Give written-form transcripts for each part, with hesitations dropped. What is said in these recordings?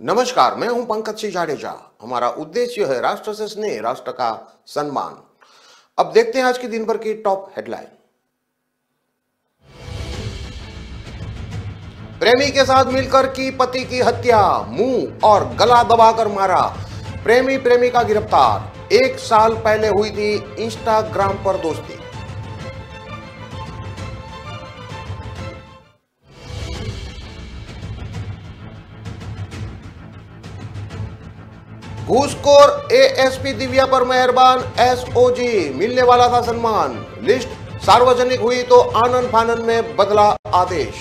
नमस्कार, मैं हूं पंकज सिंह जाडेजा। हमारा उद्देश्य है राष्ट्र से स्नेह, राष्ट्र का सम्मान। अब देखते हैं आज के दिन भर की टॉप हेडलाइन। प्रेमी के साथ मिलकर की पति की हत्या, मुंह और गला दबाकर मारा। प्रेमी प्रेमिका गिरफ्तार। 1 साल पहले हुई थी इंस्टाग्राम पर दोस्ती। घूसखोर एएसपी दिव्या पर मेहरबान एसओजी, मिलने वाला था सम्मान। लिस्ट सार्वजनिक हुई तो आनन फानन में बदला आदेश।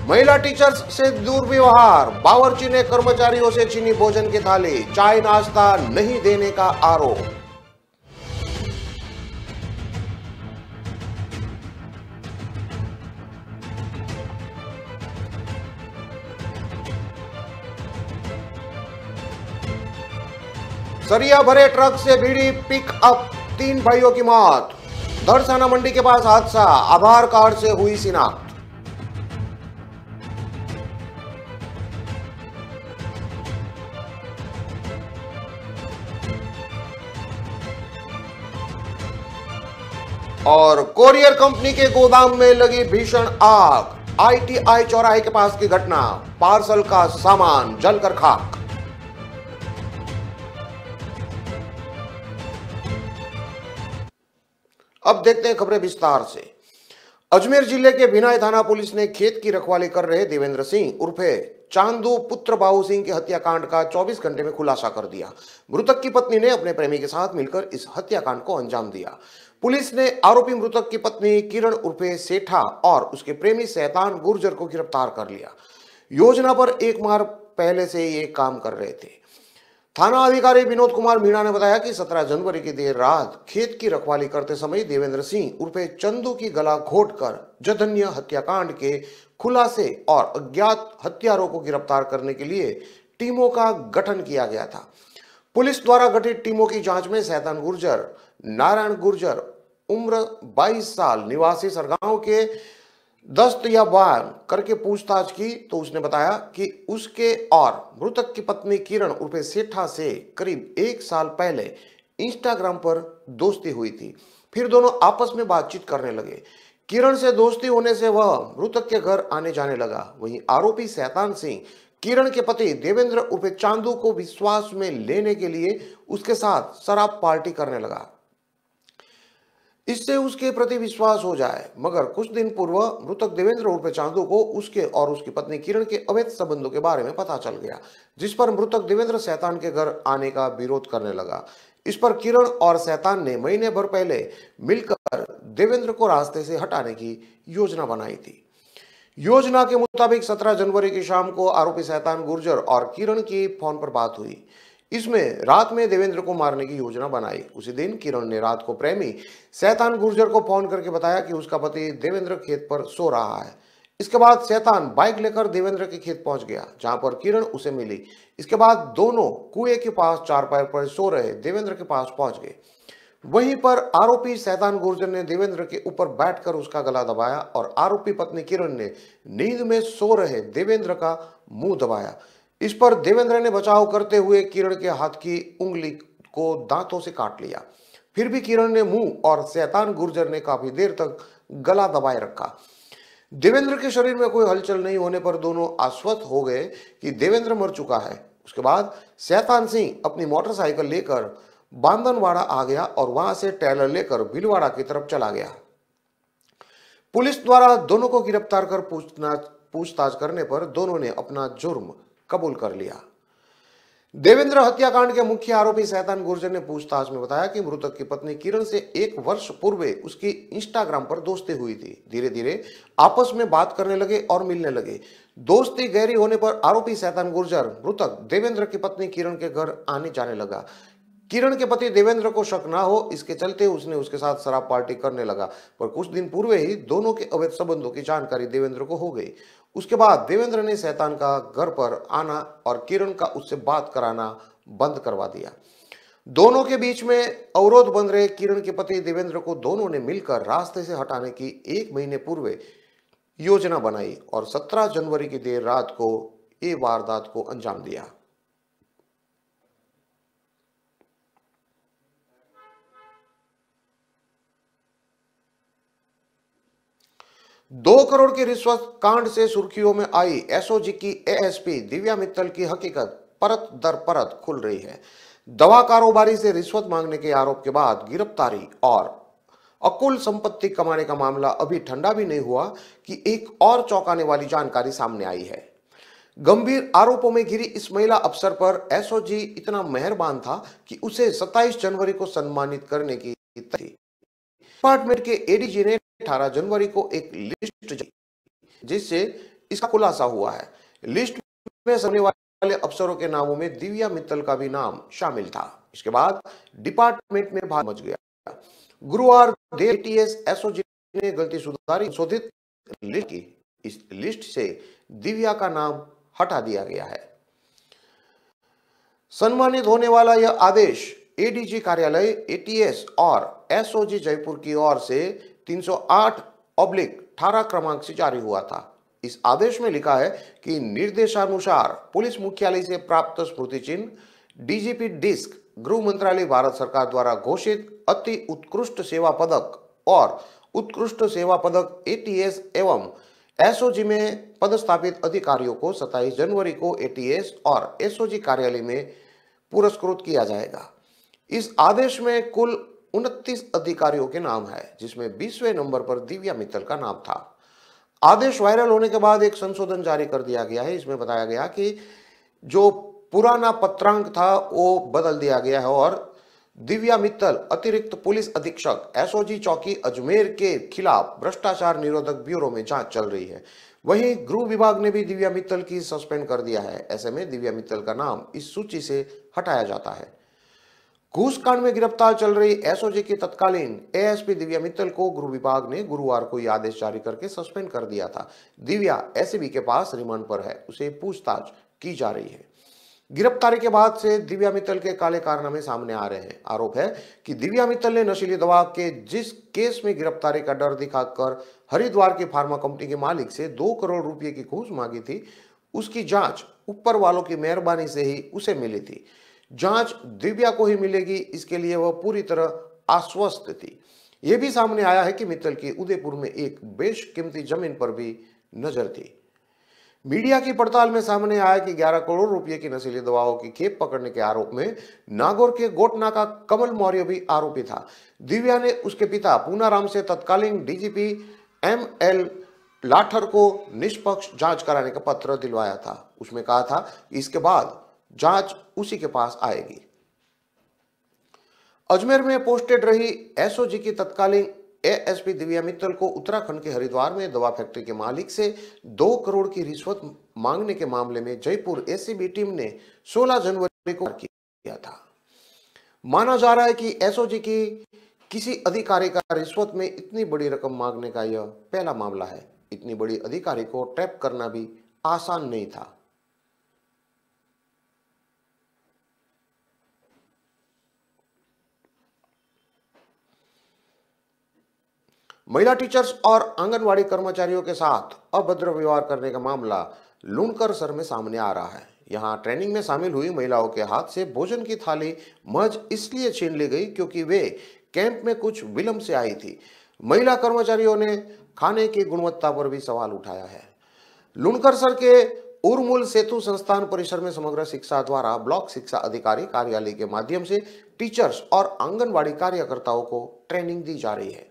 महिला टीचर्स से दुर्व्यवहार, बावर्ची ने कर्मचारियों से छीनी भोजन की थाली। चाय नाश्ता नहीं देने का आरोप। सरिया भरे ट्रक से भिड़ी पिकअप, 3 भाइयों की मौत। धड़साना मंडी के पास हादसा, आधार कार्ड से हुई शिनाख्त। और कोरियर कंपनी के गोदाम में लगी भीषण आग। आईटीआई चौराहे के पास की घटना, पार्सल का सामान जलकर खाक। अब देखते हैं खबरें विस्तार से। अजमेर जिले के भिनाई थाना पुलिस ने खेत की रखवाली कर रहे देवेंद्र सिंह उर्फे चांदू पुत्र बाबू सिंह के हत्याकांड का 24 घंटे में खुलासा कर दिया। मृतक की पत्नी ने अपने प्रेमी के साथ मिलकर इस हत्याकांड को अंजाम दिया। पुलिस ने आरोपी मृतक की पत्नी किरण उर्फे सेठा और उसके प्रेमी शैतान गुर्जर को गिरफ्तार कर लिया। योजना पर 1 माह पहले से ये काम कर रहे थे। थाना अधिकारी विनोद कुमार मीणा ने बताया कि 17 जनवरी की देर रात खेत की रखवाली करते समय देवेंद्र सिंह उर्फे चंदू की गला घोंटकर जघन्य हत्याकांड के खुलासे और अज्ञात हत्यारों को गिरफ्तार करने के लिए टीमों का गठन किया गया था। पुलिस द्वारा गठित टीमों की जांच में शैतान गुर्जर, नारायण गुर्जर उम्र 22 साल निवासी सरगांव के दस्त या बयान करके पूछताछ की तो उसने बताया कि उसके और मृतक की पत्नी किरण उर्फे सेठा से करीब 1 साल पहले इंस्टाग्राम पर दोस्ती हुई थी। फिर दोनों आपस में बातचीत करने लगे। किरण से दोस्ती होने से वह मृतक के घर आने जाने लगा। वहीं आरोपी शैतान सिंह किरण के पति देवेंद्र उर्फे चांदू को विश्वास में लेने के लिए उसके साथ शराब पार्टी करने लगा, इससे उसके प्रति विश्वास हो जाए। मगर कुछ दिन पूर्व मृतक देवेंद्र उर्फे चांदू को उसके और उसकी पत्नी किरण के अवैध संबंधों के बारे में पता चल गया, जिस पर मृतक देवेंद्र शैतान के घर आने का विरोध करने लगा। इस पर किरण और शैतान ने महीने भर पहले मिलकर देवेंद्र को रास्ते से हटाने की योजना बनाई थी। योजना के मुताबिक 17 जनवरी की शाम को आरोपी शैतान गुर्जर और किरण की फोन पर बात हुई। इसमें रात में देवेंद्र को मारने की योजना बनाई। उसी दिन किरण ने रात को प्रेमी शैतान गुर्जर को फोन करके बताया कि उसका पति देवेंद्र खेत पर सो रहा है। इसके बाद शैतान बाइक लेकर देवेंद्र के खेत पहुंच गया, जहां पर किरण उसे मिली। इसके बाद दोनों कुएं के पास चारपाई पर सो रहे देवेंद्र के पास पहुंच गए। वहीं पर आरोपी शैतान गुर्जर ने देवेंद्र के ऊपर बैठकर उसका गला दबाया और आरोपी पत्नी किरण ने नींद में सो रहे देवेंद्र का मुंह दबाया। इस पर देवेंद्र ने बचाव करते हुए किरण के हाथ की उंगली को दांतों से काट लिया। फिर भी किरण ने मुंह और शैतान गुर्जर ने काफी देर तक गला दबाए रखा। देवेंद्र के शरीर में कोई हलचल नहीं होने पर दोनों आश्वस्त हो गए कि देवेंद्र मर चुका है। उसके बाद शैतान सिंह अपनी मोटरसाइकिल लेकर बांधनवाड़ा आ गया और वहां से ट्रेलर लेकर भीलवाड़ा की तरफ चला गया। पुलिस द्वारा दोनों को गिरफ्तार कर पूछताछ करने पर दोनों ने अपना जुर्म कबूल कर लिया। देवेंद्र हत्याकांड के मुख्य आरोपी शैतान गुर्जर ने पूछताछ में बताया कि मृतक की पत्नी किरण से 1 वर्ष पूर्व उसकी इंस्टाग्राम पर दोस्ती हुई थी। धीरे धीरे आपस में बात करने लगे और मिलने लगे। दोस्ती गहरी होने पर आरोपी शैतान गुर्जर मृतक देवेंद्र की पत्नी किरण के घर आने जाने लगा। किरण के पति देवेंद्र को शक ना हो, इसके चलते उसने उसके साथ शराब पार्टी करने लगा। पर कुछ दिन पूर्व ही दोनों के अवैध संबंधों की जानकारी देवेंद्र को हो गई। उसके बाद देवेंद्र ने शैतान का घर पर आना और किरण का उससे बात कराना बंद करवा दिया। दोनों के बीच में अवरोध बन रहे किरण के पति देवेंद्र को दोनों ने मिलकर रास्ते से हटाने की 1 महीने पूर्व योजना बनाई और 17 जनवरी की देर रात को ये वारदात को अंजाम दिया। 2 करोड़ की रिश्वत कांड से सुर्खियों में आई एसओजी की एएसपी दिव्या मित्तल की हकीकत परत दर परत खुल रही है। दवा कारोबारी से रिश्वत मांगने के आरोप के बाद गिरफ्तारी और अकुल संपत्ति कमाने का मामला अभी ठंडा भी नहीं हुआ कि एक और चौंकाने वाली जानकारी सामने आई है। गंभीर आरोपों में घिरी इस महिला अफसर पर एसओजी इतना मेहरबान था कि उसे 27 जनवरी को सम्मानित करने की थी। डिपार्टमेंट के एडीजी ने 18 जनवरी को एक लिस्ट जारी जिससे इसका खुलासा हुआ है। लिस्ट में होने वाले अफसरों के नामों में दिव्या मित्तल का भी नाम शामिल था। इसके बाद डिपार्टमेंट में भाग मच गया। गुरुवार देर एटीएस एसओजी ने गलती सुधारी संशोधित लिस्ट की। इस लिस्ट से दिव्या का नाम हटा दिया गया है। सम्मानित होने वाला यह आदेश एडीजी कार्यालय एटीएस और एसओजी जयपुर की ओर से 308/18 क्रमांक से जारी हुआ था। इस आदेश में लिखा है कि निर्देशानुसार पुलिस मुख्यालय से प्राप्त स्मृति चिन्ह डीजीपी डिस्क गृह मंत्रालय भारत सरकार द्वारा घोषित अति उत्कृष्ट सेवा पदक और उत्कृष्ट सेवा पदक एटीएस एवं एसओजी में पदस्थापित अधिकारियों को 27 जनवरी को एटीएस और एसओजी कार्यालय में पुरस्कृत किया जाएगा। इस आदेश में कुल 29 अधिकारियों के नाम है, जिसमें 20वें नंबर पर दिव्या मित्तल का नाम था। आदेश वायरल होने के बाद एक संशोधन जारी कर दिया गया है। इसमें बताया गया कि जो पुराना पत्रांक था वो बदल दिया गया है और दिव्या मित्तल अतिरिक्त पुलिस अधीक्षक एसओजी चौकी अजमेर के खिलाफ भ्रष्टाचार निरोधक ब्यूरो में जांच चल रही है। वहीं गृह विभाग ने भी दिव्या मित्तल की सस्पेंड कर दिया है। ऐसे में दिव्या मित्तल का नाम इस सूची से हटाया जाता है। घूस कांड में गिरफ्तार चल रही एसओजी की तत्कालीन एएसपी दिव्या मित्तल को गृह विभाग ने गुरुवार को यह आदेश जारी करके सस्पेंड कर दिया था। दिव्या एसीबी के पास रिमांड पर है, उसे पूछताछ की जा रही है। गिरफ्तारी के बाद से दिव्या मित्तल के काले कारनामे सामने आ रहे हैं। आरोप है कि दिव्या मित्तल ने नशीली दवा के जिस केस में गिरफ्तारी का डर दिखाकर हरिद्वार की फार्मा कंपनी के मालिक से 2 करोड़ रुपए की घूस मांगी थी, उसकी जांच ऊपर वालों की मेहरबानी से ही उसे मिली थी। जांच दिव्या को ही मिलेगी, इसके लिए वह पूरी तरह आश्वस्त थी। यह भी सामने आया है कि मित्तल की उदयपुर में एक बेशकीमती जमीन पर भी नजर थी। मीडिया की पड़ताल में सामने आया कि 11 करोड़ रुपए की नशीली दवाओं की खेप पकड़ने के आरोप में नागौर के गोटना का कमल मौर्य भी आरोपी था। दिव्या ने उसके पिता पूनाराम से तत्कालीन डीजीपी एमएल लाठर को निष्पक्ष जांच कराने का पत्र दिलवाया था। उसमें कहा था कि इसके बाद जांच उसी के पास आएगी। अजमेर में पोस्टेड रही एसओजी की तत्कालीन एएसपी दिव्या मित्तल को उत्तराखंड के हरिद्वार में दवा फैक्ट्री के मालिक से 2 करोड़ की रिश्वत मांगने के मामले में जयपुर एसीबी टीम ने 16 जनवरी को किया था। माना जा रहा है कि एसओजी की किसी अधिकारी का रिश्वत में इतनी बड़ी रकम मांगने का यह पहला मामला है। इतनी बड़ी अधिकारी को ट्रैप करना भी आसान नहीं था। महिला टीचर्स और आंगनवाड़ी कर्मचारियों के साथ अभद्र व्यवहार करने का मामला लुणकरसर में सामने आ रहा है। यहां ट्रेनिंग में शामिल हुई महिलाओं के हाथ से भोजन की थाली महज इसलिए छीन ली गई क्योंकि वे कैंप में कुछ विलंब से आई थी। महिला कर्मचारियों ने खाने की गुणवत्ता पर भी सवाल उठाया है। लुणकरसर के उर्मुल सेतु संस्थान परिसर में समग्र शिक्षा द्वारा ब्लॉक शिक्षा अधिकारी कार्यालय के माध्यम से टीचर्स और आंगनवाड़ी कार्यकर्ताओं को ट्रेनिंग दी जा रही है।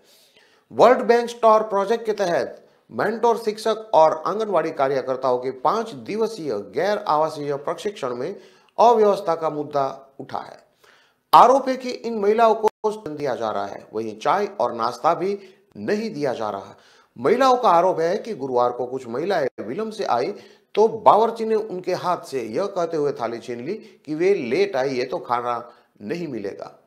वर्ल्ड बैंक स्टार प्रोजेक्ट के तहत मेंटोर शिक्षक और आंगनवाड़ी कार्यकर्ताओं के 5 दिवसीय गैर आवासीय प्रशिक्षण में अव्यवस्था का मुद्दा उठा है। आरोप है कि इन महिलाओं को दिया जा रहा है, वहीं चाय और नाश्ता भी नहीं दिया जा रहा। महिलाओं का आरोप है कि गुरुवार को कुछ महिलाएं विलंब से आई तो बावर्ची ने उनके हाथ से यह कहते हुए थाली छीन ली कि वे लेट आई, ये तो खाना नहीं मिलेगा।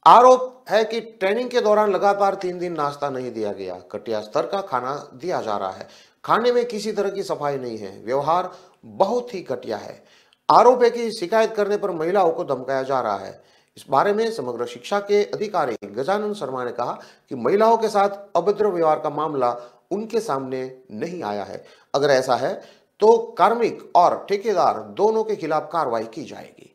आरोप है कि ट्रेनिंग के दौरान लगातार 3 दिन नाश्ता नहीं दिया गया। घटिया स्तर का खाना दिया जा रहा है। खाने में किसी तरह की सफाई नहीं है। व्यवहार बहुत ही घटिया है। आरोप है कि शिकायत करने पर महिलाओं को धमकाया जा रहा है। इस बारे में समग्र शिक्षा के अधिकारी गजानन शर्मा ने कहा कि महिलाओं के साथ अभद्र व्यवहार का मामला उनके सामने नहीं आया है। अगर ऐसा है तो कार्मिक और ठेकेदार दोनों के खिलाफ कार्रवाई की जाएगी।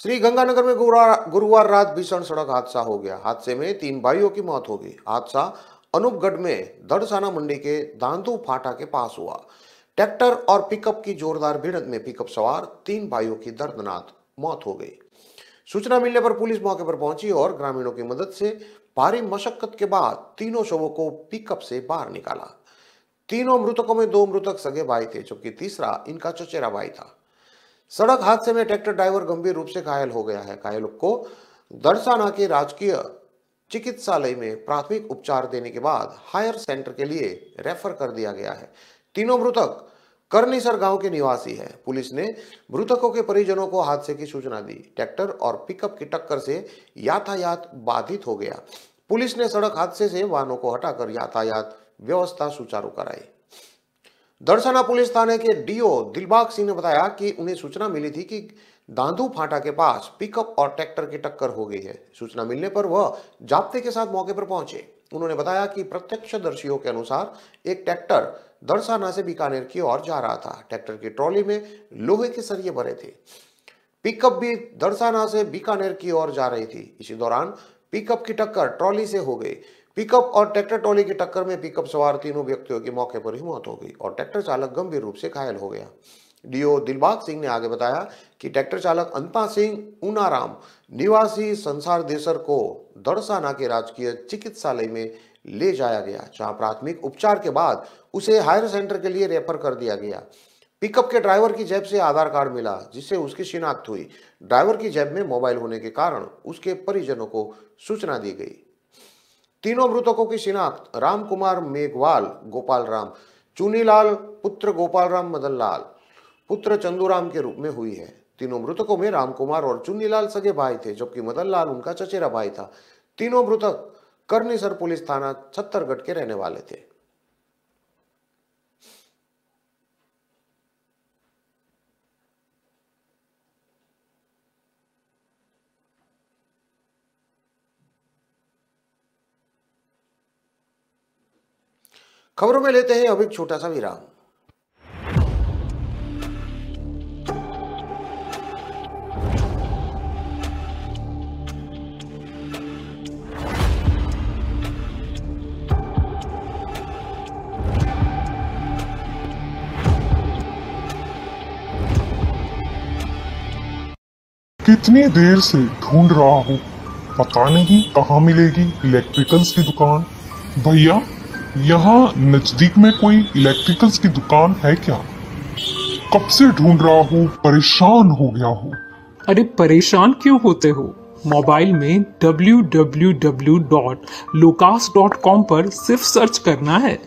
श्री गंगानगर में गुरुवार रात भीषण सड़क हादसा हो गया। हादसे में 3 भाइयों की मौत हो गई। हादसा अनूपगढ़ में दड़साना मंडी के दांतू फाटा के पास हुआ। ट्रैक्टर और पिकअप की जोरदार भिड़ंत में पिकअप सवार 3 भाइयों की दर्दनाक मौत हो गई। सूचना मिलने पर पुलिस मौके पर पहुंची और ग्रामीणों की मदद से भारी मशक्कत के बाद तीनों शवों को पिकअप से बाहर निकाला। तीनों मृतकों में 2 मृतक सगे भाई थे, जबकि तीसरा इनका चचेरा भाई था। सड़क हादसे में ट्रैक्टर ड्राइवर गंभीर रूप से घायल हो गया है। घायलों को दड़साना के राजकीय चिकित्सालय में प्राथमिक उपचार देने के बाद हायर सेंटर के लिए रेफर कर दिया गया है। तीनों मृतक करनीसर गांव के निवासी है। पुलिस ने मृतकों के परिजनों को हादसे की सूचना दी। ट्रैक्टर और पिकअप की टक्कर से यातायात बाधित हो गया। पुलिस ने सड़क हादसे से वाहनों को हटाकर यातायात व्यवस्था सुचारू कराई। दड़साना पुलिस थाने के डीओ दिलबाग सिंह ने बताया कि उन्हें सूचना मिली थी कि दांदू फाटा के पास पिकअप और ट्रैक्टर की टक्कर हो गई है। सूचना मिलने पर वह जाब्ते के साथ मौके पर पहुंचे। उन्होंने बताया कि प्रत्यक्षदर्शियों के अनुसार एक ट्रैक्टर दड़साना से बीकानेर की ओर जा रहा था। ट्रैक्टर की ट्रॉली में लोहे के सरिये भरे थे। पिकअप भी दड़साना से बीकानेर की ओर जा रही थी। इसी दौरान पिकअप की टक्कर ट्रॉली से हो गई। पिकअप और ट्रैक्टर ट्रॉली की टक्कर में पिकअप सवार तीनों व्यक्तियों की मौके पर ही मौत हो गई और ट्रैक्टर चालक गंभीर रूप से घायल हो गया। डीओ दिलबाग सिंह ने आगे बताया कि ट्रैक्टर चालक अनपा सिंह ऊनाराम निवासी संसार देसर को दड़साना के राजकीय चिकित्सालय में ले जाया गया, जहां प्राथमिक उपचार के बाद उसे हायर सेंटर के लिए रेफर कर दिया गया। पिकअप के ड्राइवर की जेब से आधार कार्ड मिला, जिससे उसकी शिनाख्त हुई। ड्राइवर की जेब में मोबाइल होने के कारण उसके परिजनों को सूचना दी गई। तीनों मृतकों की शिनाख्त राम कुमार मेघवाल गोपाल राम, चुनीलाल पुत्र गोपाल राम, मदन लाल पुत्र चंदूराम के रूप में हुई है। तीनों मृतकों में राम कुमार और चुनीलाल सगे भाई थे, जबकि मदन लाल उनका चचेरा भाई था। तीनों मृतक करनीसर पुलिस थाना छत्तरगढ़ के रहने वाले थे। खबरों में लेते हैं अब एक छोटा सा विराम। कितनी देर से ढूंढ रहा हूँ, पता नहीं कहाँ मिलेगी इलेक्ट्रिकल्स की दुकान। भैया, यहाँ नजदीक में कोई इलेक्ट्रिकल्स की दुकान है क्या? कब से ढूंढ रहा हूँ, परेशान हो गया हूँ। अरे परेशान क्यों होते हो? मोबाइल में www.locas.com पर सिर्फ सर्च करना है।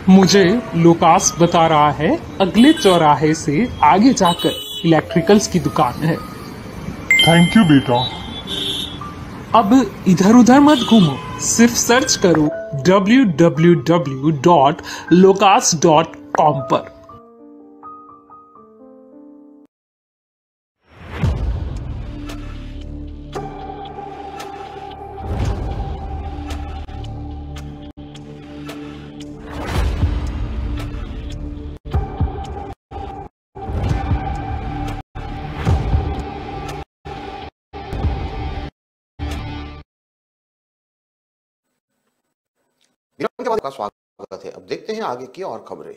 मुझे लोकास बता रहा है अगले चौराहे से आगे जाकर इलेक्ट्रिकल्स की दुकान है। थैंक यू बेटा। अब इधर उधर मत घूमो, सिर्फ सर्च करो www.locas.com पर। विराम के बाद का स्वागत है। अब देखते हैं आगे की और खबरें।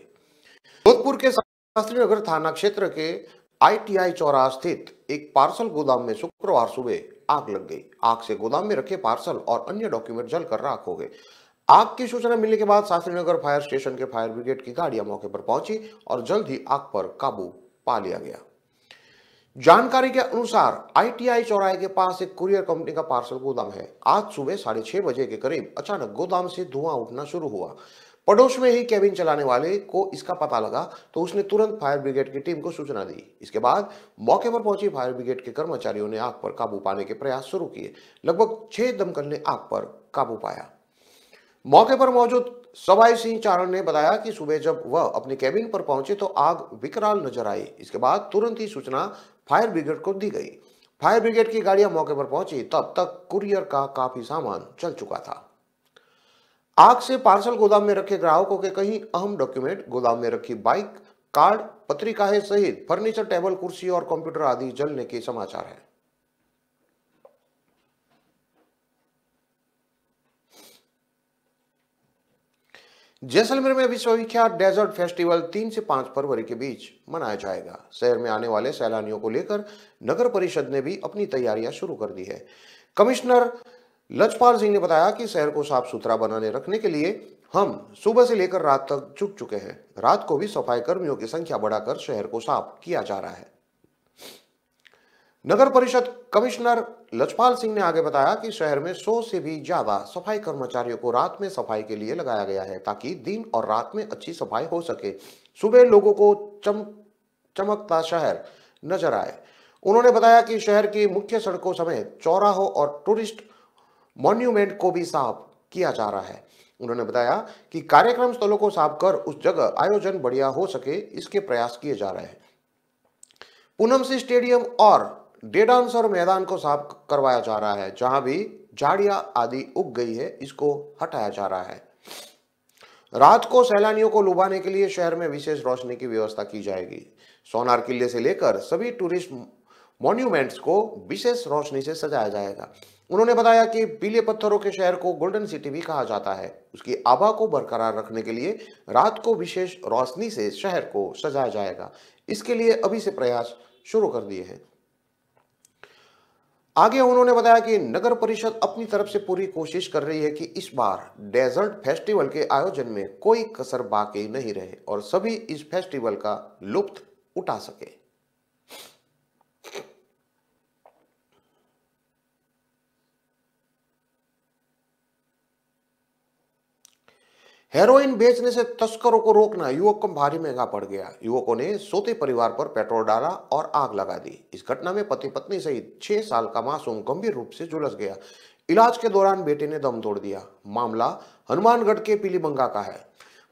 जोधपुर के शास्त्री नगर थाना क्षेत्र के ITI चौराहा स्थित एक पार्सल गोदाम में शुक्रवार सुबह आग लग गई। आग से गोदाम में रखे पार्सल और अन्य डॉक्यूमेंट जलकर राख हो गए। आग की सूचना मिलने के बाद शास्त्री नगर फायर स्टेशन के फायर ब्रिगेड की गाड़ियां मौके पर पहुंची और जल्द ही आग पर काबू पा लिया गया। जानकारी के अनुसार ITI चौराहे के पास एक कुरियर कंपनी का पार्सल गोदाम है। आज सुबह 6:30 बजे के करीब अचानक गोदाम से धुआं उठना शुरू हुआ। पड़ोस में ही केबिन चलाने वाले को इसका पता लगा तो उसने तुरंत फायर ब्रिगेड की टीम को सूचना दी। इसके बाद मौके पर पहुंची फायर ब्रिगेड के कर्मचारियों ने आग पर काबू पाने के प्रयास शुरू किए। लगभग 6 दमकल ने आग पर काबू पाया। मौके पर मौजूद सवाई सिंह चारण ने बताया कि सुबह जब वह अपने कैबिन पर पहुंचे तो आग विकराल नजर आई। इसके बाद तुरंत ही सूचना फायर ब्रिगेड को दी गई। फायर ब्रिगेड की गाड़ियां मौके पर पहुंची, तब तक कुरियर का काफी सामान जल चुका था। आग से पार्सल गोदाम में रखे ग्राहकों के कई अहम डॉक्यूमेंट, गोदाम में रखी बाइक, कार्ड, पत्रिकाएं सहित फर्नीचर, टेबल, कुर्सी और कंप्यूटर आदि जलने के समाचार हैं। जैसलमेर में विश्वविख्यात डेजर्ट फेस्टिवल 3 से 5 फरवरी के बीच मनाया जाएगा। शहर में आने वाले सैलानियों को लेकर नगर परिषद ने भी अपनी तैयारियां शुरू कर दी है। कमिश्नर लजपाल सिंह ने बताया कि शहर को साफ सुथरा बनाने रखने के लिए हम सुबह से लेकर रात तक जुट चुके हैं। रात को भी सफाई कर्मियों की संख्या बढ़ाकर शहर को साफ किया जा रहा है। नगर परिषद कमिश्नर लजपाल सिंह ने आगे बताया कि शहर में 100 से भी ज्यादा सफाई कर्मचारियों को रात में सफाई के लिए लगाया गया है, ताकि दिन और रात में अच्छी सफाई हो सके, सुबह लोगों को चमकता शहर नजर आए। उन्होंने बताया कि शहर की मुख्य सड़कों समेत चौराहों और टूरिस्ट मॉन्यूमेंट को भी साफ किया जा रहा है। उन्होंने बताया कि कार्यक्रम स्थलों को साफ कर उस जगह आयोजन बढ़िया हो सके, इसके प्रयास किए जा रहे हैं। पूनम सिंह स्टेडियम और डेडांसर मैदान को साफ करवाया जा रहा है। जहां भी झाड़ियां आदि उग गई है, इसको हटाया जा रहा है। रात को सैलानियों को लुभाने के लिए शहर में विशेष रोशनी की व्यवस्था की जाएगी। सोनार किले से लेकर सभी टूरिस्ट मॉन्यूमेंट्स को विशेष रोशनी से सजाया जाएगा। उन्होंने बताया कि पीले पत्थरों के शहर को गोल्डन सिटी भी कहा जाता है। उसकी आभा को बरकरार रखने के लिए रात को विशेष रोशनी से शहर को सजाया जाएगा। इसके लिए अभी से प्रयास शुरू कर दिए हैं। आगे उन्होंने बताया कि नगर परिषद अपनी तरफ से पूरी कोशिश कर रही है कि इस बार डेजर्ट फेस्टिवल के आयोजन में कोई कसर बाकी नहीं रहे और सभी इस फेस्टिवल का लुत्फ उठा सके। हेरोइन बेचने से तस्करों को रोकना युवक को भारी महंगा पड़ गया। युवकों ने सोते परिवार पर पेट्रोल डाला और आग लगा दी। इस घटना में पति पत्नी सहित 6 साल का मासूम गंभीर रूप से झुलस गया। इलाज के दौरान बेटे ने दम तोड़ दिया। मामला हनुमानगढ़ के पीलीबंगा का है।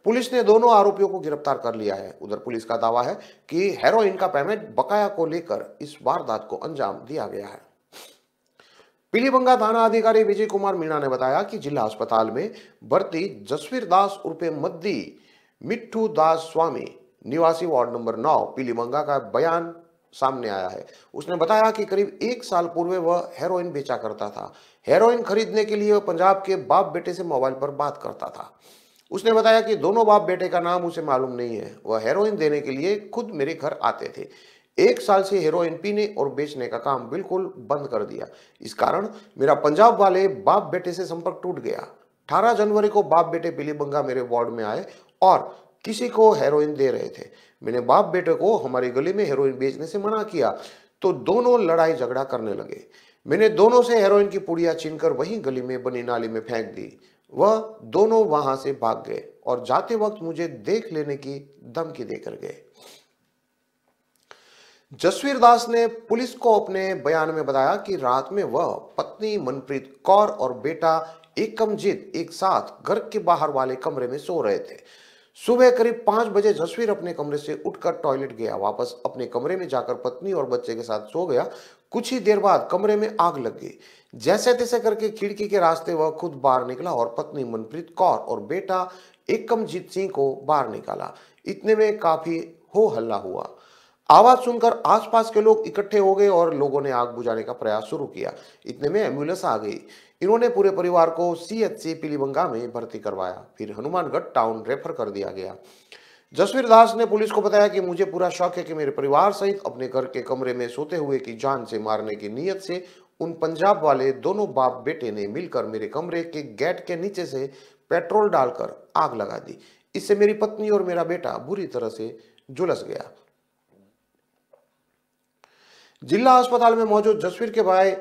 पुलिस ने दोनों आरोपियों को गिरफ्तार कर लिया है। उधर पुलिस का दावा है कि हेरोइन का पेमेंट बकाया को लेकर इस वारदात को अंजाम दिया गया है। पीलीबंगा थाना अधिकारी विजय कुमार मीणा ने बताया कि जिला अस्पताल में भर्ती जसवीर दास उर्फे मद्दी मिट्ठू दास स्वामी निवासी वार्ड नंबर 9 पीलीबंगा का बयान सामने आया है। उसने बताया कि करीब 1 साल पूर्व वह हेरोइन बेचा करता था। हेरोइन खरीदने के लिए वह पंजाब के बाप बेटे से मोबाइल पर बात करता था। उसने बताया कि दोनों बाप बेटे का नाम उसे मालूम नहीं है। वह हेरोइन देने के लिए खुद मेरे घर आते थे। 1 साल से हेरोइन पीने और बेचने का काम बिल्कुल बंद कर दिया। इस कारण मेरा पंजाब वाले बाप बेटे से संपर्क टूट गया। 18 जनवरी को बाप बेटे पीलीबंगा मेरे वार्ड में आए और किसी को हेरोइन दे रहे थे। मैंने बाप बेटे को हमारी गली में हेरोइन बेचने से मना किया तो दोनों लड़ाई झगड़ा करने लगे। मैंने दोनों से हेरोइन की पुड़िया छीनकर वहीं गली में बनी नाली में फेंक दी। वह दोनों वहां से भाग गए और जाते वक्त मुझे देख लेने की धमकी देकर गए। जसवीर दास ने पुलिस को अपने बयान में बताया कि रात में वह पत्नी मनप्रीत कौर और बेटा एकमजीत एक साथ घर के बाहर वाले कमरे में सो रहे थे। सुबह करीब 5 बजे जसवीर अपने कमरे से उठकर टॉयलेट गया। वापस अपने कमरे में जाकर पत्नी और बच्चे के साथ सो गया। कुछ ही देर बाद कमरे में आग लग गई। जैसे तैसे करके खिड़की के रास्ते वह खुद बाहर निकला और पत्नी मनप्रीत कौर और बेटा एकमजीत सिंह को बाहर निकाला। इतने में काफी हो हल्ला हुआ। आवाज सुनकर आसपास के लोग इकट्ठे हो गए और लोगों ने आग बुझाने का प्रयास शुरू किया। इतने में एम्बुलेंस आ गई। इन्होंने पूरे परिवार को सीएचसी पीलीबंगा में भर्ती करवाया। फिर हनुमानगढ़ टाउन रेफर कर दिया गया। जसवीर दास ने पुलिस को बताया कि मुझे पूरा शक है कि मेरे परिवार सहित अपने घर के कमरे में सोते हुए की जान से मारने की नीयत से उन पंजाब वाले दोनों बाप बेटे ने मिलकर मेरे कमरे के गेट के नीचे से पेट्रोल डालकर आग लगा दी। इससे मेरी पत्नी और मेरा बेटा बुरी तरह से झुलस गया। जिला अस्पताल में मौजूद जसवीर के भाई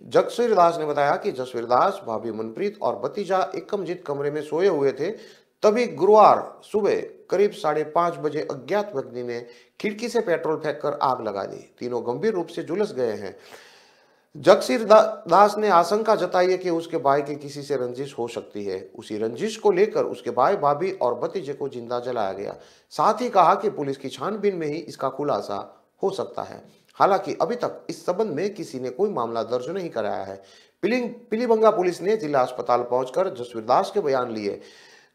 जसवीर दास ने बताया कि जसवीर दास, भाभी मनप्रीत और भतीजा एकमजीत कमरे में सोए हुए थे। तभी गुरुवार सुबह करीब 5:30 बजे अज्ञात व्यक्ति ने खिड़की से पेट्रोल फेंककर आग लगा दी। तीनों गंभीर रूप से झुलस गए हैं। दास ने आशंका जताई है कि उसके भाई की किसी से रंजिश हो सकती है। उसी रंजिश को लेकर उसके भाई, भाभी और भतीजे को जिंदा जलाया गया। साथ ही कहा कि पुलिस की छानबीन में ही इसका खुलासा हो सकता है। हालांकि अभी तक इस संबंध में किसी ने कोई मामला दर्ज नहीं कराया है। पीलीभंगा पुलिस ने जिला अस्पताल पहुंचकर जसवीर दास के बयान लिए।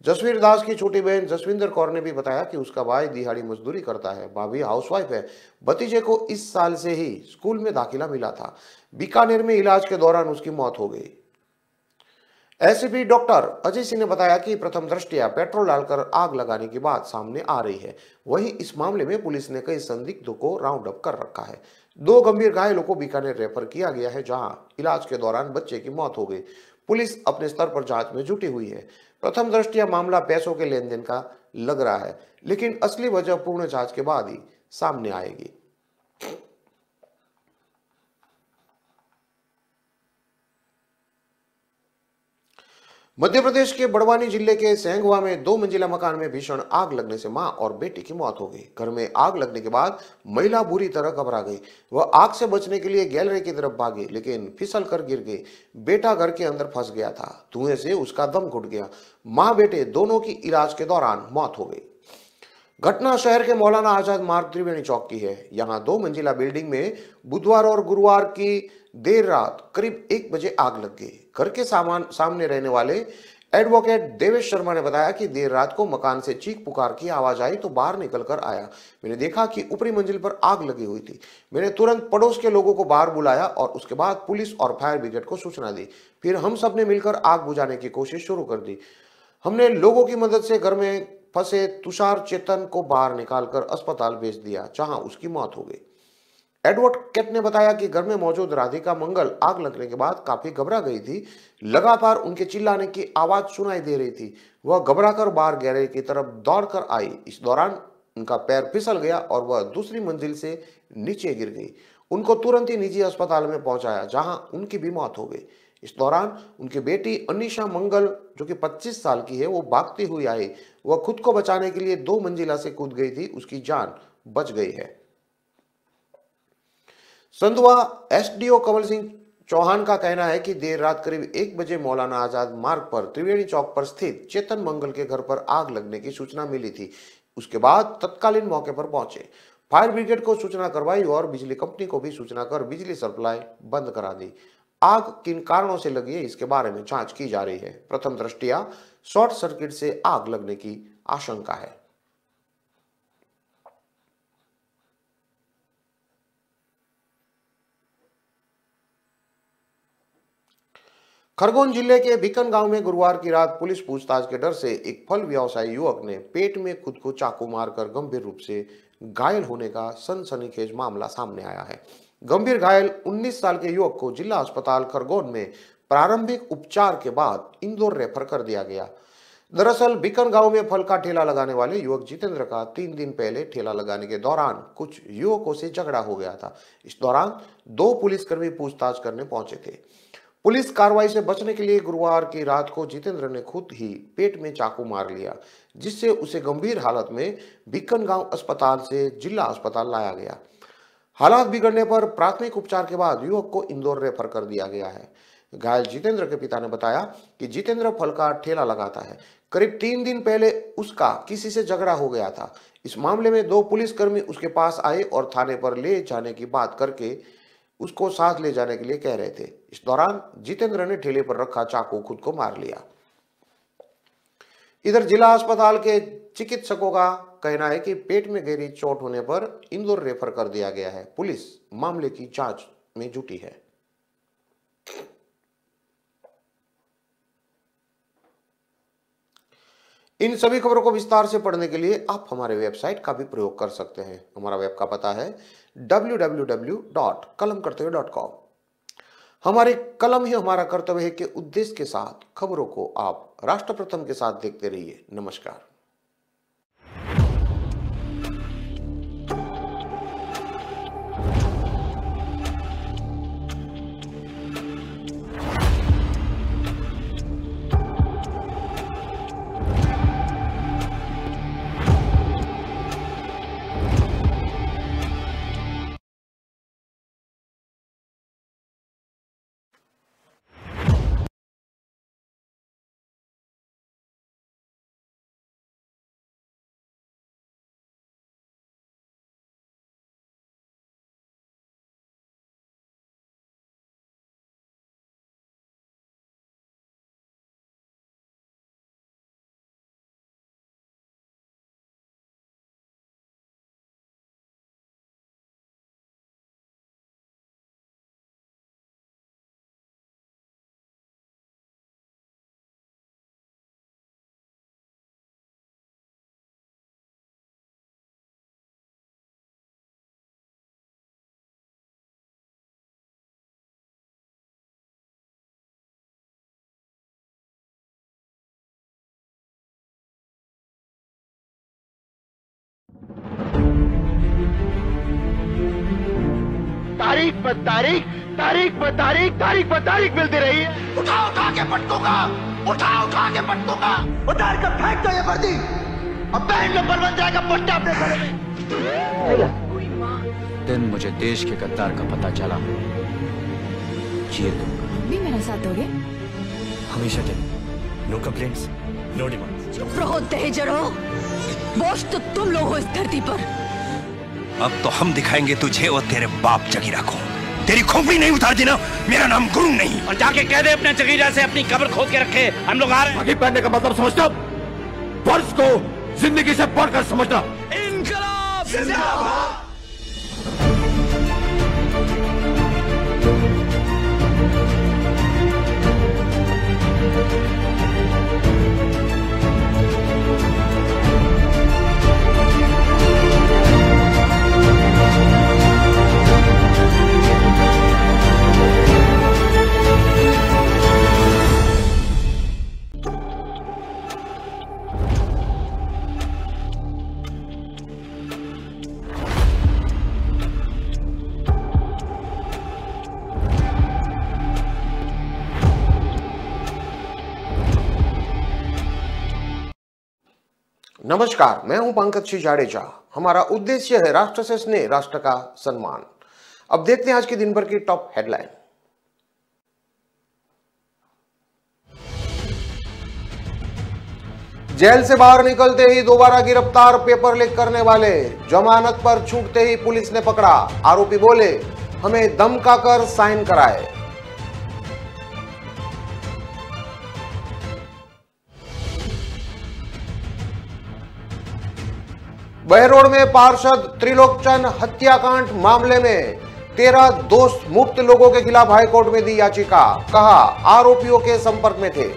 जसवीर दास की छोटी बहन जसविंदर कौर ने भी बताया कि उसका भाई दिहाड़ी मजदूरी करता है, भाभी हाउसवाइफ है। भतीजे को इस साल से ही स्कूल में दाखिला मिला था। बीकानेर में इलाज के दौरान उसकी मौत हो गई। एसीपी डॉक्टर अजय सिंह ने बताया कि प्रथम दृष्टया पेट्रोल डालकर आग लगाने की बात सामने आ रही है। वहीं इस मामले में पुलिस ने कई संदिग्धों को राउंड अप कर रखा है। 2 गंभीर घायलों को बीकानेर रेफर किया गया है, जहां इलाज के दौरान बच्चे की मौत हो गई। पुलिस अपने स्तर पर जांच में जुटी हुई है। प्रथम दृष्टया मामला पैसों के लेन देन का लग रहा है, लेकिन असली वजह पूर्ण जांच के बाद ही सामने आएगी। मध्य प्रदेश के बड़वानी जिले के सेंगवा में 2 मंजिला मकान में भीषण आग लगने से मां और बेटी की मौत हो गई। घर में आग लगने के बाद महिला बुरी तरह घबरा गई। वह आग से बचने के लिए गैलरी की तरफ भागी, लेकिन फिसल कर गिर गई। बेटा घर के अंदर फंस गया था। धुएं से उसका दम घुट गया। मां बेटे दोनों की इलाज के दौरान मौत हो गई। घटना शहर के मौलाना आजाद मार्ग त्रिवेणी चौक की है। यहां 2 मंजिला बिल्डिंग में बुधवार और गुरुवार की देर रात करीब 1 बजे आग लग गई। घर के सामने रहने वाले एडवोकेट देवेश शर्मा ने बताया कि देर रात को मकान से चीख पुकार की आवाज आई तो बाहर निकलकर आया। मैंने देखा कि ऊपरी मंजिल पर आग लगी हुई थी। मैंने तुरंत पड़ोस के लोगों को बाहर बुलाया और उसके बाद पुलिस और फायर ब्रिगेड को सूचना दी। फिर हम सब ने मिलकर आग बुझाने की कोशिश शुरू कर दी। हमने लोगों की मदद से घर में फंसे तुषार चेतन को बाहर निकालकर अस्पताल भेज दिया, जहां उसकी मौत हो गई। एडवोकेट ने बताया कि घर में मौजूद राधिका मंगल आग लगने के बाद काफी घबरा गई थी। लगातार उनके चिल्लाने की आवाज सुनाई दे रही थी। वह घबराकर बाहर गैरेज की तरफ दौड़कर आई। इस दौरान उनका पैर फिसल गया और वह दूसरी मंजिल से नीचे गिर गई। उनको तुरंत ही निजी अस्पताल में पहुंचाया, जहां उनकी भी मौत हो गई। इस दौरान उनकी बेटी अनिशा मंगल, जो कि 25 साल की है, वो भागती हुई आई। वह खुद को बचाने के लिए 2 मंजिला से कूद गई थी। उसकी जान बच गई है। संधवा एसडीओ कमल सिंह चौहान का कहना है कि देर रात करीब 1 बजे मौलाना आजाद मार्ग पर त्रिवेणी चौक पर स्थित चेतन मंगल के घर पर आग लगने की सूचना मिली थी। उसके बाद तत्कालीन मौके पर पहुंचे, फायर ब्रिगेड को सूचना करवाई और बिजली कंपनी को भी सूचना कर बिजली सप्लाई बंद करा दी। आग किन कारणों से लगी है, इसके बारे में जांच की जा रही है। प्रथम दृष्टया शॉर्ट सर्किट से आग लगने की आशंका है। खरगोन जिले के भिकन गांव में गुरुवार की रात पुलिस पूछताछ के डर से एक फल व्यवसायी युवक ने पेट में खुद को चाकू मारकर गंभीर रूप से घायल होने का सनसनीखेज मामला सामने आया है। गंभीर घायल 19 साल के युवक को जिला अस्पताल खरगोन में प्रारंभिक उपचार के बाद इंदौर रेफर कर दिया गया। दरअसल भिकन गांव में फल का ठेला लगाने वाले युवक जितेंद्र का 3 दिन पहले ठेला लगाने के दौरान कुछ युवकों से झगड़ा हो गया था। इस दौरान 2 पुलिसकर्मी पूछताछ करने पहुंचे थे। पुलिस कार्रवाई से बचने के लिए गुरुवार की रात को जितेंद्र ने खुद ही पेट में चाकू मार लिया, जिससे उसे गंभीर हालत में भिकन गांव अस्पताल से जिला अस्पताल लाया गया। हालात बिगड़ने पर प्राथमिक उपचार के बाद युवक को इंदौर रेफर कर दिया गया है। घायल जितेंद्र के पिता ने बताया कि जितेंद्र फल का ठेला लगाता है। करीब 3 दिन पहले उसका किसी से झगड़ा हो गया था। इस मामले में 2 पुलिसकर्मी उसके पास आए और थाने पर ले जाने की बात करके उसको साथ ले जाने के लिए कह रहे थे। इस दौरान जितेंद्र ने ठेले पर रखा चाकू खुद को मार लिया। इधर जिला अस्पताल के चिकित्सकों का कहना है कि पेट में गहरी चोट होने पर इंदौर रेफर कर दिया गया है। पुलिस मामले की जांच में जुटी है। इन सभी खबरों को विस्तार से पढ़ने के लिए आप हमारे वेबसाइट का भी प्रयोग कर सकते हैं। हमारा वेब का पता है www.kalamkartavya.com। हमारी कलम ही हमारा कर्तव्य है के उद्देश्य के साथ खबरों को आप राष्ट्र प्रथम के साथ देखते रहिए। नमस्कार। तारीख पर तारीख, तारीख पर तारीख, तारीख पर तारीख मिलती रही है। उठा उठा के पट दूंगा, उठा के पट दूंगा। उतार कर फेंक दो ये वर्दी, अब बैंड नंबर बन जाएगा पट्टा अपने घरे में। दिन मुझे देश के गद्दार का पता चला, चीर दूंगा। भी मेरा साथ दोगे? हमेशा के नो कंप्लेंट्स, नो डिमांड्स। चुप रहो दहेजड़ो, बोझ तो तुम लोग हो इस धरती पर। अब तो हम दिखाएंगे तुझे और तेरे बाप जगीरा को। तेरी खोपड़ी नहीं उतार देना, मेरा नाम गुरु नहीं। और जाके कह दे अपने जगीरा से अपनी कब्र खोद के रखे, हम लोग आ रहे हैं। आगे पहनने का मतलब समझता, फर्ज को जिंदगी से बढ़कर समझना। इनकलाब जिंदाबाद। नमस्कार, मैं हूं पंकज सिंह जाडेजा। हमारा उद्देश्य है राष्ट्र से स्नेह, राष्ट्र का सम्मान। अब देखते हैं आज के दिन भर की टॉप हेडलाइन। जेल से बाहर निकलते ही दोबारा गिरफ्तार पेपर लीक करने वाले, जमानत पर छूटते ही पुलिस ने पकड़ा। आरोपी बोले, हमें धमकाकर साइन कराए। बहरोड में पार्षद त्रिलोकचंद हत्याकांड मामले में 13 दोष मुक्त लोगों के खिलाफ हाईकोर्ट में दी याचिका। कहा, आरोपियों के संपर्क में थे।